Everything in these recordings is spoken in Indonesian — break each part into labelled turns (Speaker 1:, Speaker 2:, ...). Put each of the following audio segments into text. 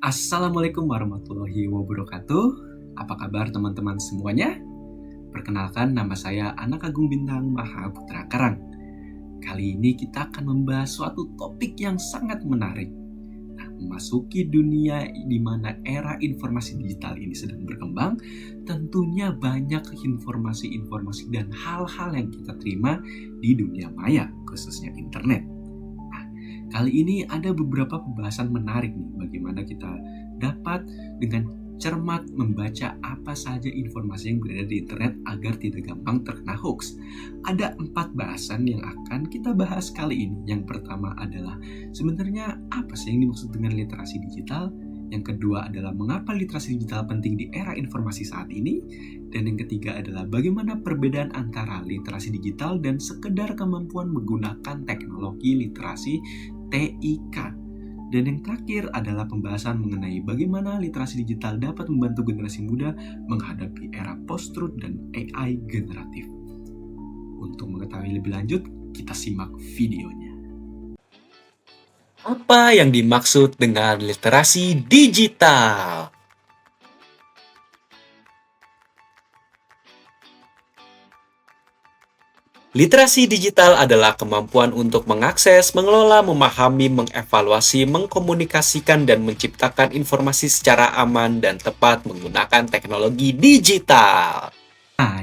Speaker 1: Assalamualaikum warahmatullahi wabarakatuh. Apa kabar teman-teman semuanya? Perkenalkan, nama saya Anak Agung Bintang Mahaputra Karang. Kali ini kita akan membahas suatu topik yang sangat menarik. Memasuki dunia di mana era informasi digital ini sedang berkembang, tentunya banyak informasi-informasi dan hal-hal yang kita terima di dunia maya, khususnya internet. Kali ini ada beberapa pembahasan menarik nih, bagaimana kita dapat dengan cermat membaca apa saja informasi yang berada di internet agar tidak gampang terkena hoax. Ada 4 bahasan yang akan kita bahas kali ini. Yang pertama adalah sebenarnya apa sih yang dimaksud dengan literasi digital? Yang kedua adalah mengapa literasi digital penting di era informasi saat ini? Dan yang ketiga adalah bagaimana perbedaan antara literasi digital dan sekedar kemampuan menggunakan teknologi literasi TIK. Dan yang terakhir adalah pembahasan mengenai bagaimana literasi digital dapat membantu generasi muda menghadapi era post-truth dan AI generatif. Untuk mengetahui lebih lanjut, kita simak videonya. Apa yang dimaksud dengan literasi digital? Literasi digital adalah kemampuan untuk mengakses, mengelola, memahami, mengevaluasi, mengkomunikasikan, dan menciptakan informasi secara aman dan tepat menggunakan teknologi digital.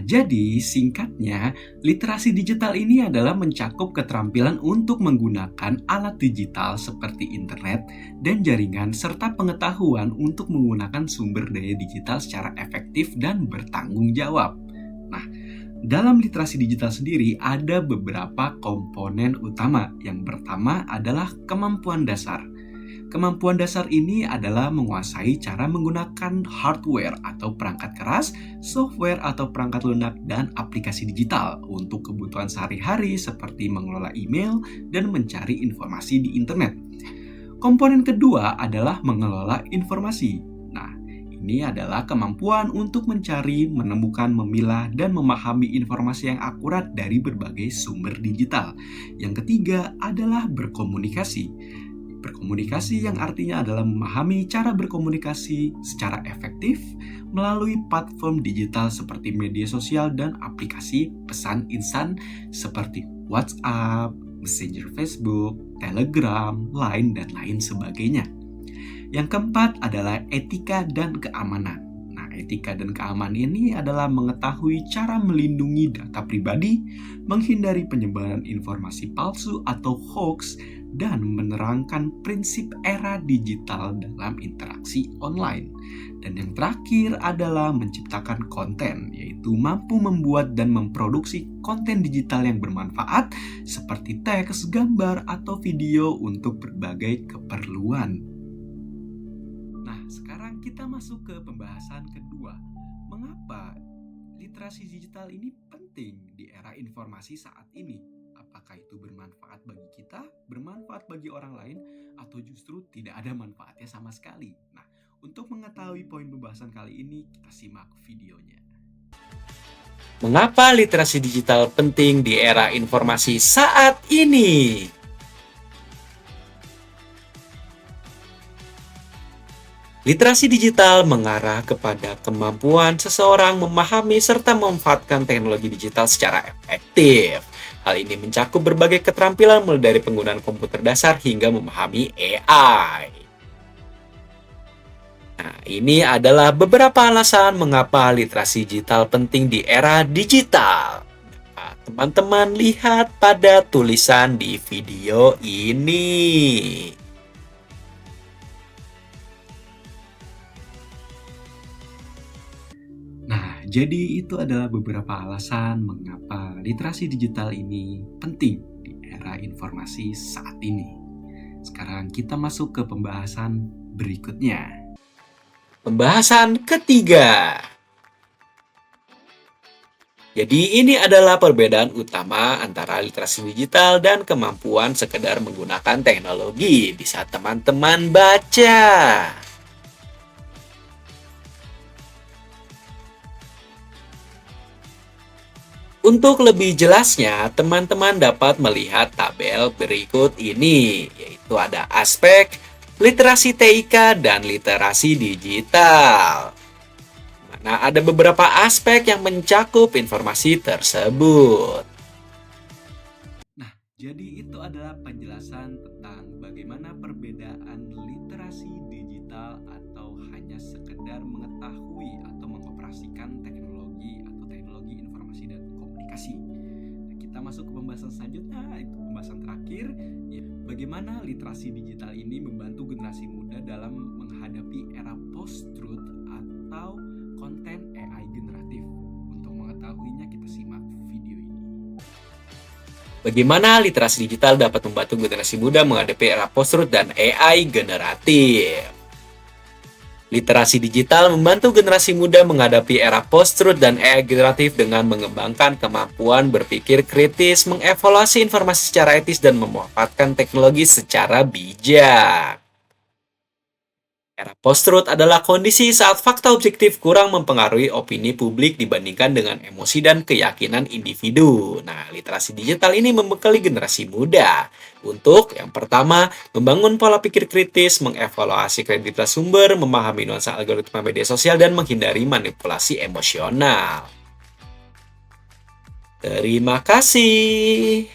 Speaker 1: Jadi singkatnya, literasi digital ini adalah mencakup keterampilan untuk menggunakan alat digital seperti internet dan jaringan serta pengetahuan untuk menggunakan sumber daya digital secara efektif dan bertanggung jawab. Dalam literasi digital sendiri ada beberapa komponen utama. Yang pertama adalah kemampuan dasar. Kemampuan dasar ini adalah menguasai cara menggunakan hardware atau perangkat keras, software atau perangkat lunak, dan aplikasi digital untuk kebutuhan sehari-hari seperti mengelola email dan mencari informasi di internet. Komponen kedua adalah mengelola informasi. Ini adalah kemampuan untuk mencari, menemukan, memilah, dan memahami informasi yang akurat dari berbagai sumber digital. Yang ketiga adalah berkomunikasi. Berkomunikasi yang artinya adalah memahami cara berkomunikasi secara efektif melalui platform digital seperti media sosial dan aplikasi pesan instan seperti WhatsApp, Messenger Facebook, Telegram, Line, dan lain sebagainya. Yang keempat adalah etika dan keamanan. Etika dan keamanan ini adalah mengetahui cara melindungi data pribadi, menghindari penyebaran informasi palsu atau hoax, dan menerangkan prinsip era digital dalam interaksi online. Dan yang terakhir adalah menciptakan konten, yaitu mampu membuat dan memproduksi konten digital yang bermanfaat seperti teks, gambar, atau video untuk berbagai keperluan. Sekarang kita masuk ke pembahasan kedua. Mengapa literasi digital ini penting di era informasi saat ini? Apakah itu bermanfaat bagi kita, bermanfaat bagi orang lain, atau justru tidak ada manfaatnya sama sekali? Untuk mengetahui poin pembahasan kali ini, kita simak videonya. Mengapa literasi digital penting di era informasi saat ini? Literasi digital mengarah kepada kemampuan seseorang memahami serta memanfaatkan teknologi digital secara efektif. Hal ini mencakup berbagai keterampilan mulai dari penggunaan komputer dasar hingga memahami AI. Ini adalah beberapa alasan mengapa literasi digital penting di era digital. Teman-teman lihat pada tulisan di video ini. Jadi itu adalah beberapa alasan mengapa literasi digital ini penting di era informasi saat ini. Sekarang kita masuk ke pembahasan berikutnya. Pembahasan ketiga. Jadi ini adalah perbedaan utama antara literasi digital dan kemampuan sekedar menggunakan teknologi. Bisa teman-teman baca. Untuk lebih jelasnya, teman-teman dapat melihat tabel berikut ini, yaitu ada aspek, literasi TIK, dan literasi digital. Mana ada beberapa aspek yang mencakup informasi tersebut. Nah, jadi itu adalah penjelasan tentang bagaimana perbedaan literasi digital atau hanya sekedar mengetahui atau mengoperasikan teknologi atau teknologi informasi dan komunikasi. Nah, kita masuk ke pembahasan selanjutnya, itu pembahasan terakhir. Bagaimana literasi digital ini membantu generasi muda dalam menghadapi era post-truth atau konten AI generatif. Untuk mengetahuinya, kita simak video ini. Bagaimana literasi digital dapat membantu generasi muda menghadapi era post-truth dan AI generatif? Literasi digital membantu generasi muda menghadapi era post-truth dan AI generatif dengan mengembangkan kemampuan berpikir kritis, mengevaluasi informasi secara etis, dan memanfaatkan teknologi secara bijak. Era post-truth adalah kondisi saat fakta objektif kurang mempengaruhi opini publik dibandingkan dengan emosi dan keyakinan individu. Nah, literasi digital ini membekali generasi muda untuk yang pertama, membangun pola pikir kritis, mengevaluasi kredibilitas sumber, memahami nuansa algoritma media sosial, dan menghindari manipulasi emosional. Terima kasih.